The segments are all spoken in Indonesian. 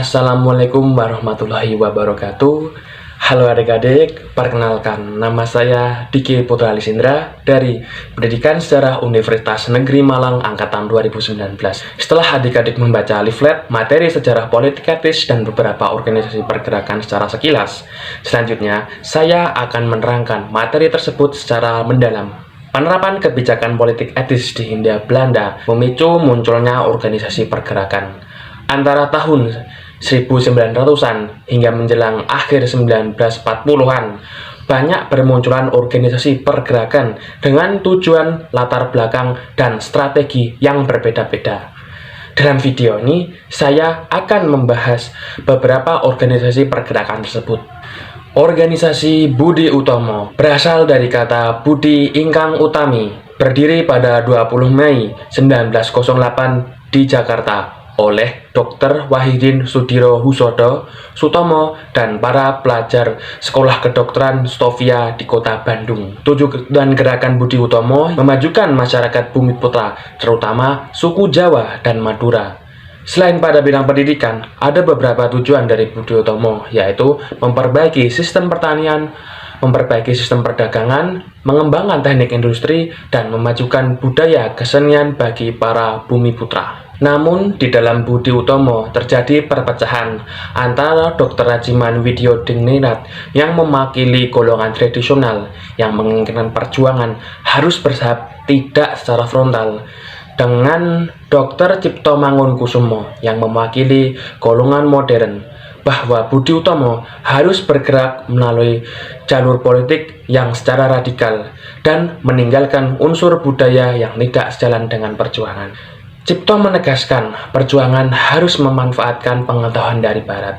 Assalamualaikum warahmatullahi wabarakatuh. Halo adik-adik, perkenalkan nama saya Diki Putra Alisindra dari Pendidikan Sejarah Universitas Negeri Malang Angkatan 2019. Setelah adik-adik membaca leaflet, materi sejarah politik etis dan beberapa organisasi pergerakan secara sekilas, selanjutnya saya akan menerangkan materi tersebut secara mendalam. Penerapan kebijakan politik etis di Hindia Belanda memicu munculnya organisasi pergerakan. Antara tahun 1900-an hingga menjelang akhir 1940-an, banyak bermunculan organisasi pergerakan dengan tujuan, latar belakang, dan strategi yang berbeda-beda. Dalam video ini, saya akan membahas beberapa organisasi pergerakan tersebut. Organisasi Budi Utomo berasal dari kata Budi Ingkang Utami, berdiri pada 20 Mei 1908 di Jakarta oleh Dr. Wahidin Sudirohusodo Sutomo dan para pelajar Sekolah Kedokteran Stovia di Kota Bandung. Tujuan gerakan Budi Utomo memajukan masyarakat Bumiputra, terutama suku Jawa dan Madura. Selain pada bidang pendidikan, ada beberapa tujuan dari Budi Utomo, yaitu memperbaiki sistem pertanian, memperbaiki sistem perdagangan, mengembangkan teknik industri, dan memajukan budaya kesenian bagi para Bumiputra. Namun, di dalam Budi Utomo terjadi perpecahan antara Dr. Rajiman Widyodiningrat yang mewakili golongan tradisional yang menginginkan perjuangan harus bersahab tidak secara frontal, dengan Dr. Cipto Mangunkusumo yang mewakili golongan modern, bahwa Budi Utomo harus bergerak melalui jalur politik yang secara radikal dan meninggalkan unsur budaya yang tidak sejalan dengan perjuangan. Cipto menegaskan perjuangan harus memanfaatkan pengetahuan dari Barat.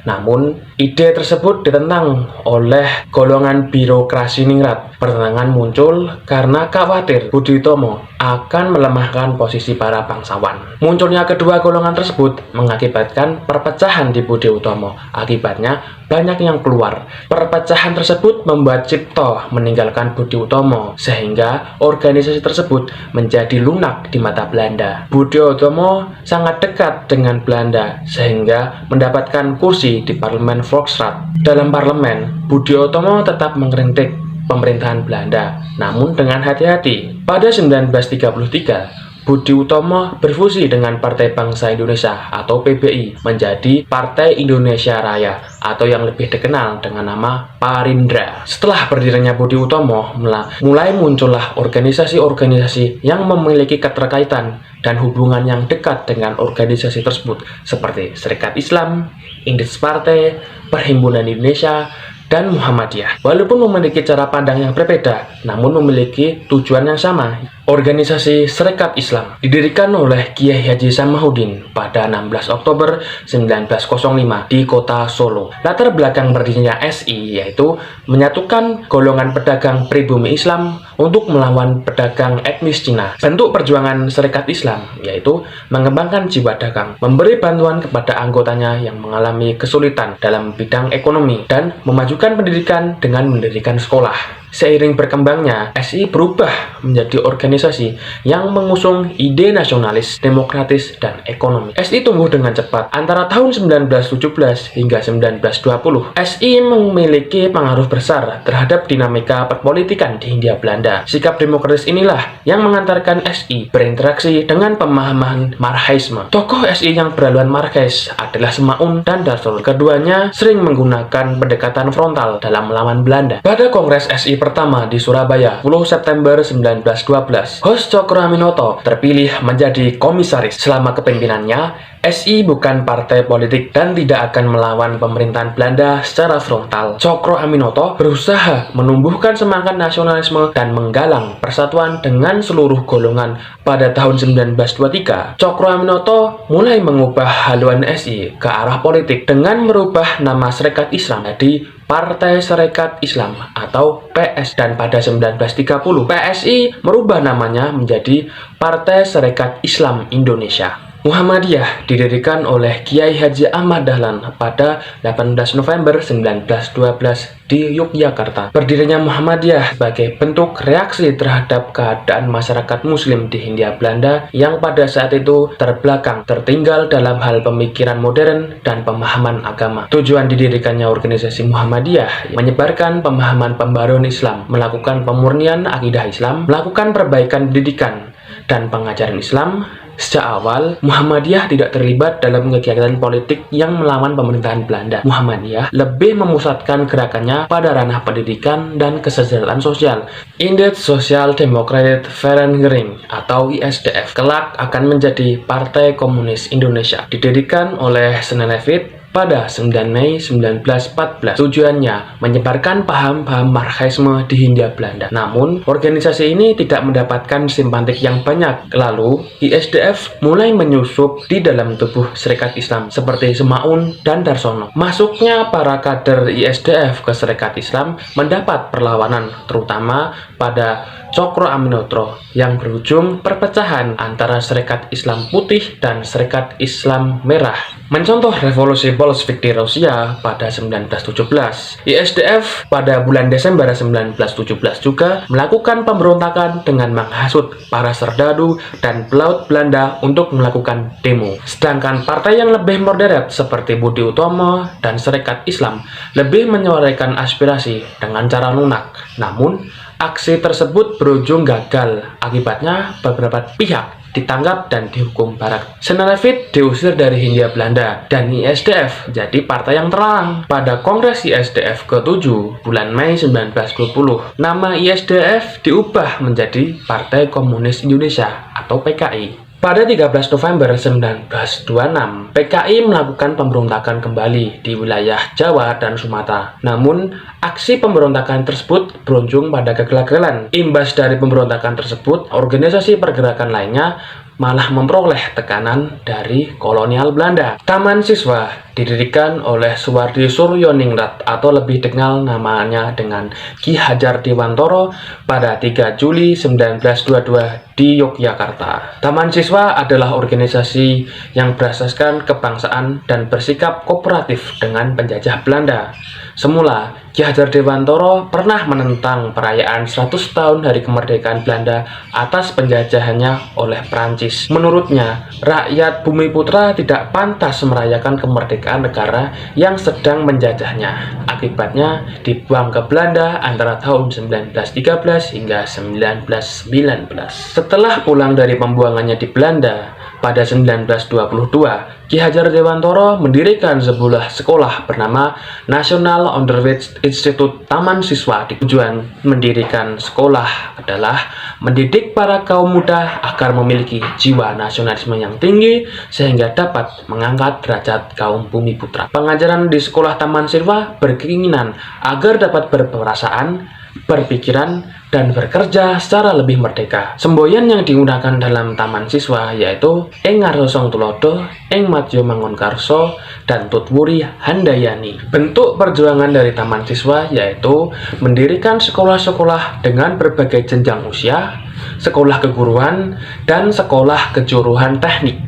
Namun, ide tersebut ditentang oleh golongan birokrasi ningrat. Pertentangan muncul karena khawatir Budi Utomo akan melemahkan posisi para bangsawan. Munculnya kedua golongan tersebut mengakibatkan perpecahan di Budi Utomo. Akibatnya, banyak yang keluar. Perpecahan tersebut membuat Cipto meninggalkan Budi Utomo, sehingga organisasi tersebut menjadi lunak di mata Belanda. Budi Utomo sangat dekat dengan Belanda, sehingga mendapatkan kursi di Parlemen Volksraad. Dalam parlemen, Budi Utomo tetap mengkritik pemerintahan Belanda, namun dengan hati-hati. Pada 1933, Budi Utomo berfusi dengan Partai Bangsa Indonesia atau PBI menjadi Partai Indonesia Raya atau yang lebih dikenal dengan nama Parindra. Setelah berdirinya Budi Utomo, mulai muncullah organisasi-organisasi yang memiliki keterkaitan dan hubungan yang dekat dengan organisasi tersebut seperti Serikat Islam, Indeks Partai, Perhimpunan Indonesia, dan Muhammadiyah. Walaupun memiliki cara pandang yang berbeda, namun memiliki tujuan yang sama. Organisasi Serikat Islam didirikan oleh Kiai Haji Samahuddin pada 16 Oktober 1905 di kota Solo. Latar belakang berdirinya SI yaitu menyatukan golongan pedagang pribumi Islam untuk melawan pedagang etnis Cina. Bentuk perjuangan Serikat Islam yaitu mengembangkan jiwa dagang, memberi bantuan kepada anggotanya yang mengalami kesulitan dalam bidang ekonomi, dan memajukan pendidikan dengan mendirikan sekolah. Seiring berkembangnya, SI berubah menjadi organisasi yang mengusung ide nasionalis, demokratis, dan ekonomi. SI tumbuh dengan cepat. Antara tahun 1917 hingga 1920, SI memiliki pengaruh besar terhadap dinamika perpolitikan di Hindia Belanda. Sikap demokratis inilah yang mengantarkan SI berinteraksi dengan pemahaman Marxisme. Tokoh SI yang berhaluan Marxis adalah Semaun dan Darsul. Keduanya sering menggunakan pendekatan frontal dalam melawan Belanda. Pada Kongres SI pertama di Surabaya, 10 September 1912, Hos Cokroaminoto terpilih menjadi komisaris. Selama kepemimpinannya, SI bukan partai politik dan tidak akan melawan pemerintahan Belanda secara frontal. Cokroaminoto berusaha menumbuhkan semangat nasionalisme dan menggalang persatuan dengan seluruh golongan. Pada tahun 1923, Cokroaminoto mulai mengubah haluan SI ke arah politik dengan merubah nama Serikat Islam jadi Partai Serikat Islam atau PS, dan pada 1930 PSI merubah namanya menjadi Partai Serikat Islam Indonesia. Muhammadiyah didirikan oleh Kiai Haji Ahmad Dahlan pada 18 November 1912 di Yogyakarta. Berdirinya Muhammadiyah sebagai bentuk reaksi terhadap keadaan masyarakat Muslim di Hindia Belanda yang pada saat itu terbelakang, tertinggal dalam hal pemikiran modern dan pemahaman agama. Tujuan didirikannya organisasi Muhammadiyah menyebarkan pemahaman pembaruan Islam, melakukan pemurnian akidah Islam, melakukan perbaikan pendidikan dan pengajaran Islam. Sejak awal, Muhammadiyah tidak terlibat dalam kegiatan politik yang melawan pemerintahan Belanda. Muhammadiyah lebih memusatkan gerakannya pada ranah pendidikan dan kesejahteraan sosial. Inded Social Democratic Vereniging atau ISDF kelak akan menjadi Partai Komunis Indonesia. Didirikan oleh Senelevit pada 9 Mei 1914. Tujuannya menyebarkan paham-paham marxisme di Hindia Belanda. Namun, organisasi ini tidak mendapatkan simpatik yang banyak. Lalu, ISDF mulai menyusup di dalam tubuh Serikat Islam seperti Semaun dan Darsono. Masuknya para kader ISDF ke Serikat Islam mendapat perlawanan, terutama pada Cokro Aminoto yang berujung perpecahan antara Serikat Islam Putih dan Serikat Islam Merah. Mencontoh revolusi Bolshevik di Rusia pada 1917, ISDF pada bulan Desember 1917 juga melakukan pemberontakan dengan menghasut para serdadu dan pelaut Belanda untuk melakukan demo. Sedangkan partai yang lebih moderat seperti Budi Utomo dan Serikat Islam lebih menyuarakan aspirasi dengan cara lunak. Namun, aksi tersebut berujung gagal. Akibatnya, beberapa pihak ditangkap dan dihukum barat. Senelevit diusir dari Hindia Belanda dan ISDF jadi partai yang terlarang. Pada Kongres ISDF ke-7 bulan Mei 1920, nama ISDF diubah menjadi Partai Komunis Indonesia atau PKI. Pada 13 November 1926, PKI melakukan pemberontakan kembali di wilayah Jawa dan Sumatera. Namun, aksi pemberontakan tersebut berujung pada kegagalan. Imbas dari pemberontakan tersebut, organisasi pergerakan lainnya malah memperoleh tekanan dari kolonial Belanda. Taman Siswa didirikan oleh Suwardi Suryoningrat atau lebih dikenal namanya dengan Ki Hajar Dewantoro pada 3 Juli 1922 di Yogyakarta. Taman Siswa adalah organisasi yang berasaskan kebangsaan dan bersikap kooperatif dengan penjajah Belanda. Semula, Ki Hajar Dewantoro pernah menentang perayaan 100 tahun hari kemerdekaan Belanda atas penjajahannya oleh Prancis. Menurutnya, rakyat Bumiputra tidak pantas merayakan kemerdekaan negara yang sedang menjajahnya. Akibatnya, dibuang ke Belanda antara tahun 1913 hingga 1919. Setelah pulang dari pembuangannya di Belanda, pada 1922, Ki Hajar Dewantoro mendirikan sebuah sekolah bernama National Undergraduate Institute Taman Siswa. Tujuan mendirikan sekolah adalah mendidik para kaum muda agar memiliki jiwa nasionalisme yang tinggi sehingga dapat mengangkat derajat kaum Bumiputra. Pengajaran di sekolah Taman Siswa berkeinginan agar dapat berperasaan, berpikiran, dan bekerja secara lebih merdeka. Semboyan yang digunakan dalam Taman Siswa yaitu Ing Ngarso Song Tulodo, Ing Madya Mangun Karso, dan Tutwuri Handayani. Bentuk perjuangan dari Taman Siswa yaitu mendirikan sekolah-sekolah dengan berbagai jenjang usia, sekolah keguruan, dan sekolah kejuruan teknik.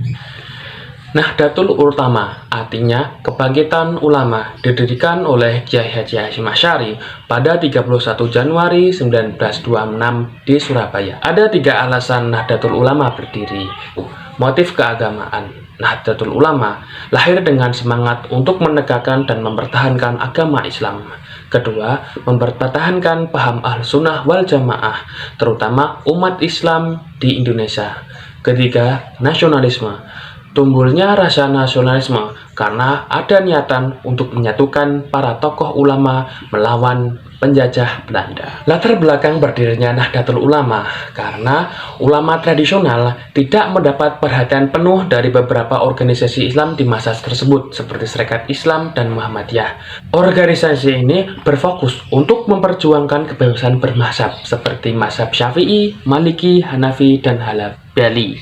Nahdlatul Ulama artinya kebangkitan ulama didirikan oleh Kiai Haji Hasyim Asy'ari pada 31 Januari 1926 di Surabaya. Ada 3 alasan Nahdlatul Ulama berdiri. Motif keagamaan. Nahdlatul Ulama lahir dengan semangat untuk menegakkan dan mempertahankan agama Islam. Kedua, mempertahankan paham Ahlussunnah wal Jamaah, terutama umat Islam di Indonesia. Ketiga, nasionalisme. Tumbuhnya rasa nasionalisme karena ada niatan untuk menyatukan para tokoh ulama melawan penjajah Belanda. Latar belakang berdirinya Nahdlatul Ulama karena ulama tradisional tidak mendapat perhatian penuh dari beberapa organisasi Islam di masa tersebut seperti Serikat Islam dan Muhammadiyah. Organisasi ini berfokus untuk memperjuangkan kebebasan bermazhab seperti mazhab Syafi'i, Maliki, Hanafi, dan Hambali.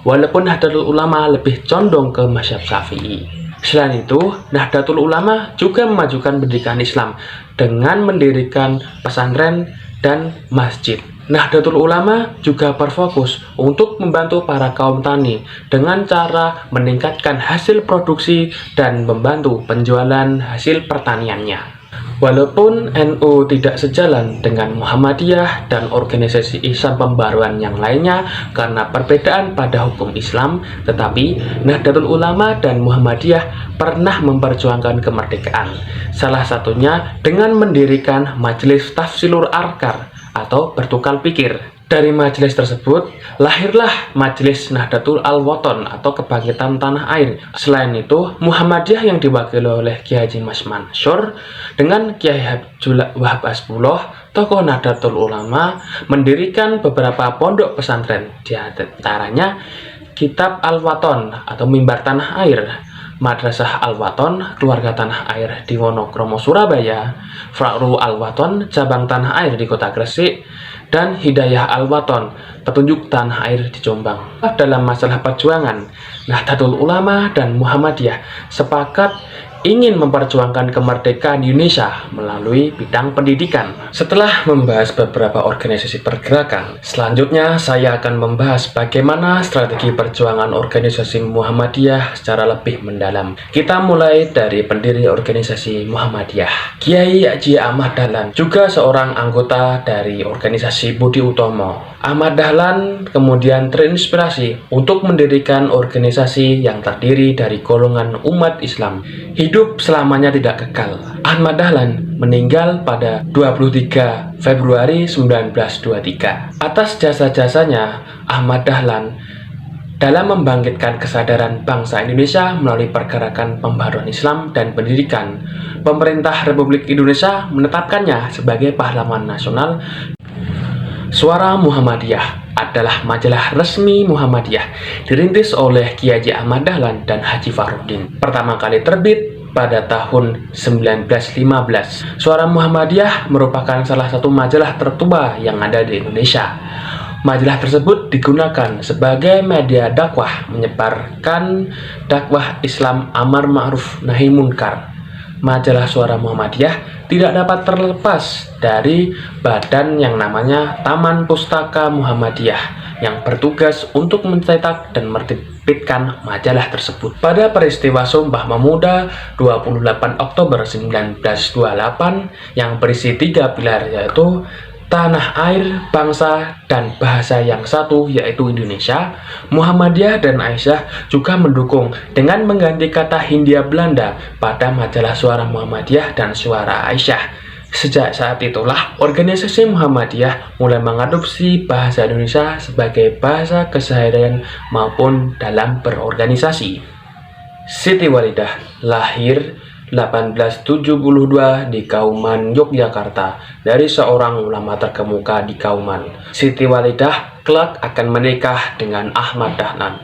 Walaupun Nahdlatul Ulama lebih condong ke mazhab Syafi'i. Selain itu, Nahdlatul Ulama juga memajukan pendidikan Islam dengan mendirikan pesantren dan masjid. Nahdlatul Ulama juga berfokus untuk membantu para kaum tani dengan cara meningkatkan hasil produksi dan membantu penjualan hasil pertaniannya. Walaupun NU tidak sejalan dengan Muhammadiyah dan organisasi Islam pembaruan yang lainnya karena perbedaan pada hukum Islam, tetapi Nahdlatul Ulama dan Muhammadiyah pernah memperjuangkan kemerdekaan. Salah satunya dengan mendirikan Majelis Tafsilur Arkar atau bertukar pikir. Dari majelis tersebut, lahirlah Majelis Nahdlatul Al-Wathon atau Kebangkitan Tanah Air. Selain itu, Muhammadiyah yang diwakili oleh Kiai Haji Mas Mansur dengan Kiai Abdul Wahab Hasbullah, tokoh Nahdlatul Ulama, mendirikan beberapa pondok pesantren, di antaranya Kitab Al-Wathon atau Mimbar Tanah Air, Madrasah Al-Wathon, Keluarga Tanah Air di Wonokromo, Surabaya, Frakru Al-Wathon, Cabang Tanah Air di Kota Gresik, dan Hidayah Al-Wathon, Petunjuk Tanah Air di Jombang. Dalam masalah perjuangan, Nahdlatul Ulama dan Muhammadiyah sepakat ingin memperjuangkan kemerdekaan Indonesia melalui bidang pendidikan. Setelah membahas beberapa organisasi pergerakan, selanjutnya saya akan membahas bagaimana strategi perjuangan organisasi Muhammadiyah secara lebih mendalam. Kita mulai dari pendiri organisasi Muhammadiyah, Kiai Haji Ahmad Dahlan, juga seorang anggota dari organisasi Budi Utomo. Ahmad Dahlan kemudian terinspirasi untuk mendirikan organisasi yang terdiri dari golongan umat Islam. Hidup selamanya tidak kekal. Ahmad Dahlan meninggal pada 23 Februari 1923. Atas jasa-jasanya, Ahmad Dahlan dalam membangkitkan kesadaran bangsa Indonesia melalui pergerakan pembaruan Islam dan pendidikan, pemerintah Republik Indonesia menetapkannya sebagai pahlawan nasional. Suara Muhammadiyah adalah majalah resmi Muhammadiyah, dirintis oleh Kiai Haji Ahmad Dahlan dan Haji Farudin. Pertama kali terbit pada tahun 1915. Suara Muhammadiyah merupakan salah satu majalah tertua yang ada di Indonesia. Majalah tersebut digunakan sebagai media dakwah, menyebarkan dakwah Islam amar ma'ruf nahi munkar. Majalah Suara Muhammadiyah tidak dapat terlepas dari badan yang namanya Taman Pustaka Muhammadiyah yang bertugas untuk mencetak dan menerbitkan majalah tersebut. Pada peristiwa Sumpah Pemuda 28 Oktober 1928 yang berisi 3 pilar, yaitu tanah air, bangsa, dan bahasa yang satu yaitu Indonesia, Muhammadiyah dan Aisyah juga mendukung dengan mengganti kata Hindia Belanda pada majalah Suara Muhammadiyah dan Suara Aisyah. Sejak saat itulah organisasi Muhammadiyah mulai mengadopsi bahasa Indonesia sebagai bahasa keseharian maupun dalam berorganisasi. Siti Walidah lahir 1872 di Kauman, Yogyakarta, dari seorang ulama terkemuka di Kauman. Siti Walidah kelak akan menikah dengan Ahmad Dahlan.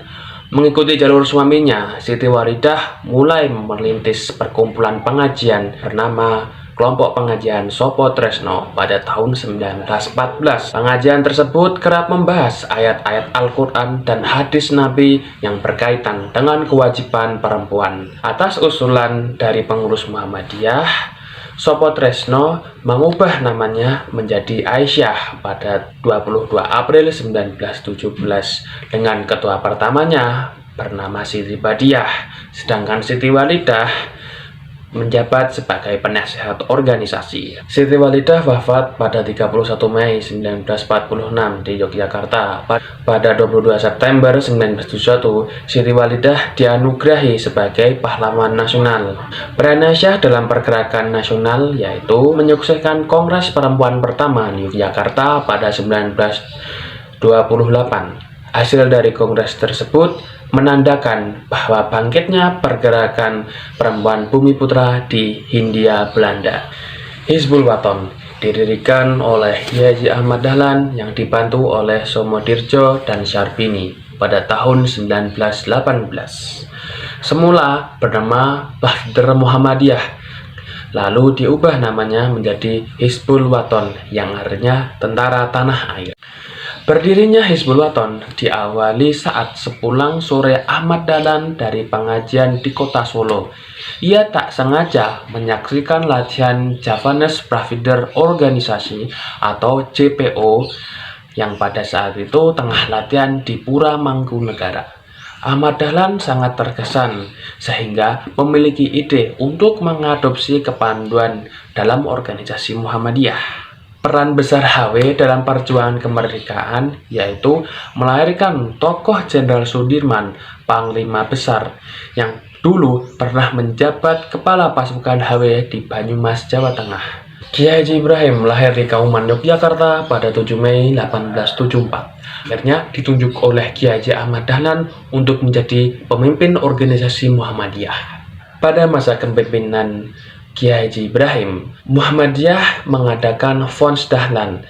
Mengikuti jalur suaminya, Siti Walidah mulai merintis perkumpulan pengajian bernama Kelompok Pengajian Sopo Tresno pada tahun 1914. Pengajian tersebut kerap membahas ayat-ayat Al-Quran dan hadis Nabi yang berkaitan dengan kewajiban perempuan. Atas usulan dari pengurus Muhammadiyah, Sopo Tresno mengubah namanya menjadi Aisyah pada 22 April 1917 dengan ketua pertamanya bernama Siti Badiah, sedangkan Siti Walidah menjabat sebagai penasehat organisasi. Siti Walidah wafat pada 31 Mei 1946 di Yogyakarta. Pada 22 September 1971, Siti Walidah dianugerahi sebagai pahlawan nasional. Peran Aisyah dalam pergerakan nasional yaitu menyukseskan Kongres Perempuan pertama di Yogyakarta pada 1928. Hasil dari kongres tersebut menandakan bahwa bangkitnya pergerakan perempuan Bumi Putra di Hindia Belanda. Hizbul Wathon didirikan oleh Kiai Haji Ahmad Dahlan yang dibantu oleh Somodirjo dan Syarbini pada tahun 1918. Semula bernama Bahdr Muhammadiyah, lalu diubah namanya menjadi Hizbul Wathon yang artinya Tentara Tanah Air. Berdirinya Hizbul Wathon diawali saat sepulang sore Ahmad Dahlan dari pengajian di kota Solo. Ia tak sengaja menyaksikan latihan Javanese Pravider Organisasi atau JPO yang pada saat itu tengah latihan di Pura Mangkunegara. Ahmad Dahlan sangat terkesan sehingga memiliki ide untuk mengadopsi kepanduan dalam organisasi Muhammadiyah. Peran besar HW dalam perjuangan kemerdekaan yaitu melahirkan tokoh Jenderal Sudirman, Panglima Besar, yang dulu pernah menjabat kepala pasukan HW di Banyumas, Jawa Tengah. Kiai Haji Ibrahim lahir di Kauman, Yogyakarta pada 7 Mei 1874. Akhirnya ditunjuk oleh Kiai Haji Ahmad Dahlan untuk menjadi pemimpin organisasi Muhammadiyah. Pada masa kepemimpinan Kiai Haji Ibrahim, Muhammadiyah mengadakan Fons Dahlan,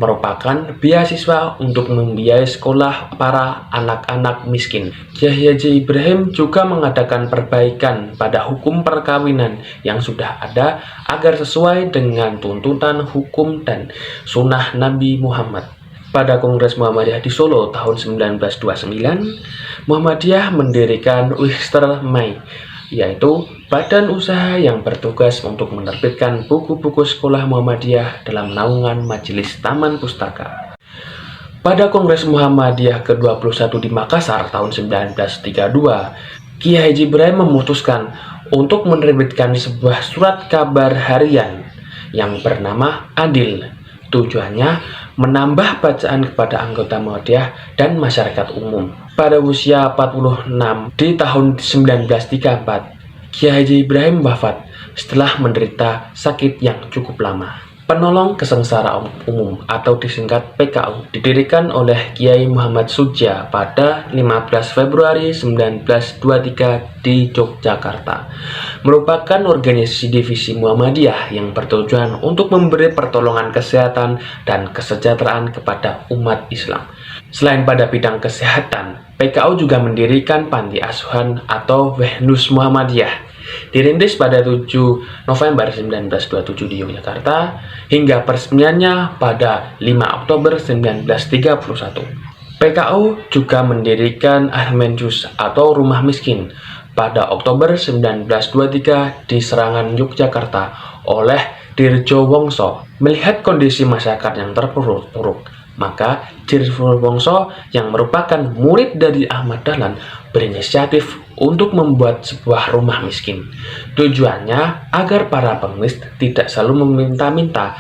merupakan beasiswa untuk membiayai sekolah para anak-anak miskin. Kiai Haji Ibrahim juga mengadakan perbaikan pada hukum perkawinan yang sudah ada agar sesuai dengan tuntutan hukum dan sunnah Nabi Muhammad. Pada Kongres Muhammadiyah di Solo tahun 1929, Muhammadiyah mendirikan Wisster Mai, yaitu badan usaha yang bertugas untuk menerbitkan buku-buku sekolah Muhammadiyah dalam naungan Majelis Taman Pustaka. Pada Kongres Muhammadiyah ke-21 di Makassar tahun 1932, Kiai Haji Ibrahim memutuskan untuk menerbitkan sebuah surat kabar harian yang bernama Adil. Tujuannya menambah bacaan kepada anggota Muhammadiyah dan masyarakat umum. Pada usia 46 di tahun 1934, Kiai Haji Ibrahim wafat setelah menderita sakit yang cukup lama. Penolong Kesengsaraan Umum atau disingkat PKU didirikan oleh Kiai Muhammad Sudja pada 15 Februari 1923 di Yogyakarta. Merupakan organisasi divisi Muhammadiyah yang bertujuan untuk memberi pertolongan kesehatan dan kesejahteraan kepada umat Islam. Selain pada bidang kesehatan, PKU juga mendirikan panti asuhan atau Wehnus Muhammadiyah. Dirintis pada 7 November 1927 di Yogyakarta hingga peresmiannya pada 5 Oktober 1931. PKU juga mendirikan Ahmenjus atau Rumah Miskin pada Oktober 1923 di Serangan, Yogyakarta oleh Dirjo Wongso. Melihat kondisi masyarakat yang terpuruk, maka Dirjo Wongso yang merupakan murid dari Ahmad Dahlan berinisiatif untuk membuat sebuah rumah miskin. Tujuannya agar para pengemis tidak selalu meminta-minta.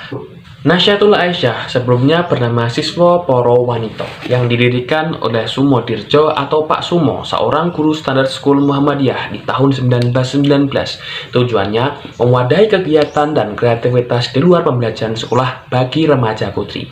Nasyatul Aisyah sebelumnya bernama Siswa Poro Wanito yang didirikan oleh Sumo Dirjo atau Pak Sumo, seorang guru standar School Muhammadiyah di tahun 1919. Tujuannya mewadahi kegiatan dan kreativitas di luar pembelajaran sekolah bagi remaja putri.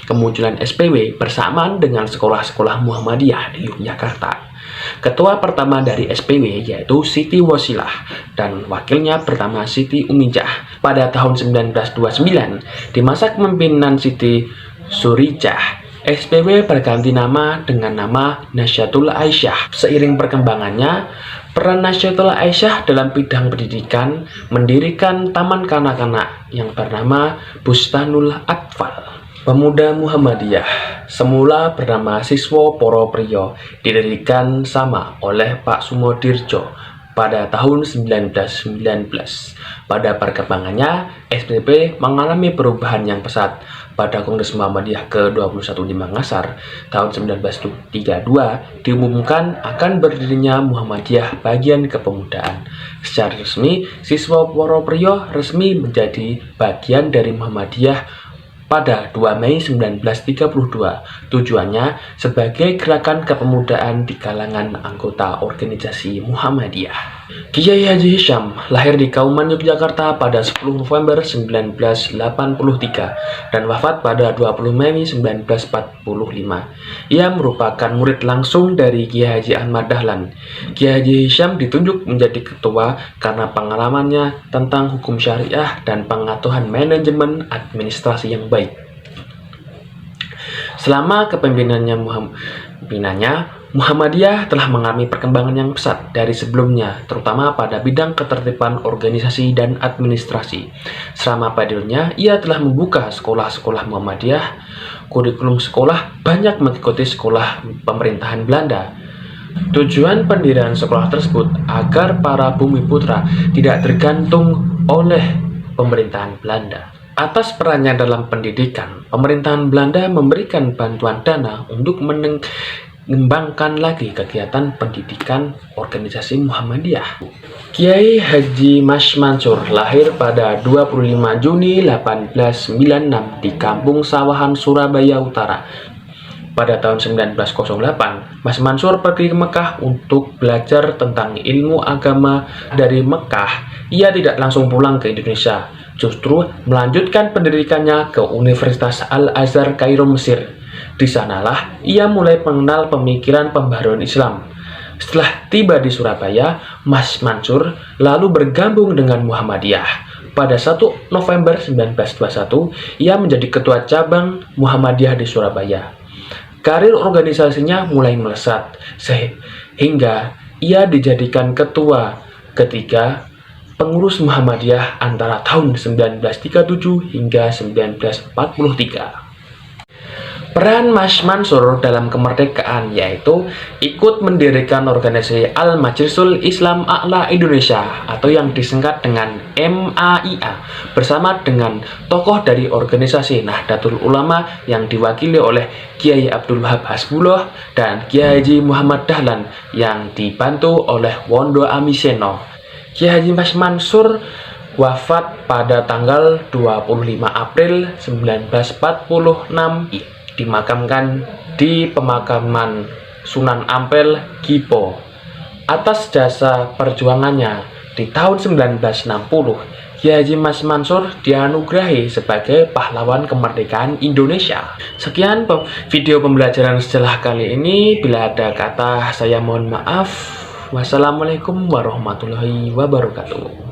Kemunculan SPW bersamaan dengan sekolah-sekolah Muhammadiyah di Yogyakarta. Ketua pertama dari SPW yaitu Siti Wasilah dan wakilnya pertama Siti Umijah. Pada tahun 1929, di masa kepemimpinan Siti Surijah, SPW berganti nama dengan nama Nasyatul Aisyah. Seiring perkembangannya, peran Nasyatul Aisyah dalam bidang pendidikan mendirikan taman kanak-kanak yang bernama Bustanul Atfal. Pemuda Muhammadiyah semula bernama Siswo Poro Priyo didirikan sama oleh Pak Sumo Dirjo pada tahun 1919. Pada perkembangannya, SPP mengalami perubahan yang pesat. Pada Kongres Muhammadiyah ke-21 di Makassar tahun 1932 diumumkan akan berdirinya Muhammadiyah bagian kepemudaan. Secara resmi, Siswo Poro Priyo resmi menjadi bagian dari Muhammadiyah pada 2 Mei 1932, tujuannya sebagai gerakan kepemudaan di kalangan anggota organisasi Muhammadiyah. Kiai Haji Hisham lahir di Kauman, Yogyakarta pada 10 November 1983 dan wafat pada 20 Mei 1945. Ia merupakan murid langsung dari Kiai Haji Ahmad Dahlan. Kiai Haji Hisham ditunjuk menjadi ketua karena pengalamannya tentang hukum syariah dan pengetahuan manajemen administrasi yang baik. Selama kepemimpinannya Muhammadiyah telah mengalami perkembangan yang pesat dari sebelumnya, terutama pada bidang ketertiban organisasi dan administrasi. Selama periodenya, ia telah membuka sekolah-sekolah Muhammadiyah. Kurikulum sekolah banyak mengikuti sekolah pemerintahan Belanda. Tujuan pendirian sekolah tersebut agar para bumi putra tidak tergantung oleh pemerintahan Belanda. Atas perannya dalam pendidikan, pemerintahan Belanda memberikan bantuan dana untuk mengembangkan lagi kegiatan pendidikan organisasi Muhammadiyah. Kiai Haji Mas Mansur lahir pada 25 Juni 1896 di Kampung Sawahan, Surabaya Utara. Pada tahun 1908, Mas Mansur pergi ke Mekah untuk belajar tentang ilmu agama. Dari Mekah, ia tidak langsung pulang ke Indonesia, justru melanjutkan pendidikannya ke Universitas Al-Azhar Kairo, Mesir. Di sanalah ia mulai mengenal pemikiran pembaharuan Islam. Setelah tiba di Surabaya, Mas Mansur lalu bergabung dengan Muhammadiyah. Pada 1 November 1921, ia menjadi ketua cabang Muhammadiyah di Surabaya. Karir organisasinya mulai melesat, sehingga ia dijadikan ketua ketiga pengurus Muhammadiyah antara tahun 1937 hingga 1943. Peran Mas Mansur dalam kemerdekaan yaitu ikut mendirikan organisasi Al-Majlisul Islam A'la Indonesia atau yang disingkat dengan MAIA bersama dengan tokoh dari organisasi Nahdlatul Ulama yang diwakili oleh Kiai Abdul Wahab Hasbullah dan Kiai Haji Muhammad Dahlan yang dibantu oleh Wondo Amiseno. Kiai Haji Mas Mansur wafat pada tanggal 25 April 1946, dimakamkan di pemakaman Sunan Ampel, Gipo. Atas jasa perjuangannya di tahun 1960, Kiai Haji Mas Mansur dianugerahi sebagai pahlawan kemerdekaan Indonesia. Sekian video pembelajaran sejarah kali ini. Bila ada kata saya mohon maaf. Wassalamualaikum warahmatullahi wabarakatuh.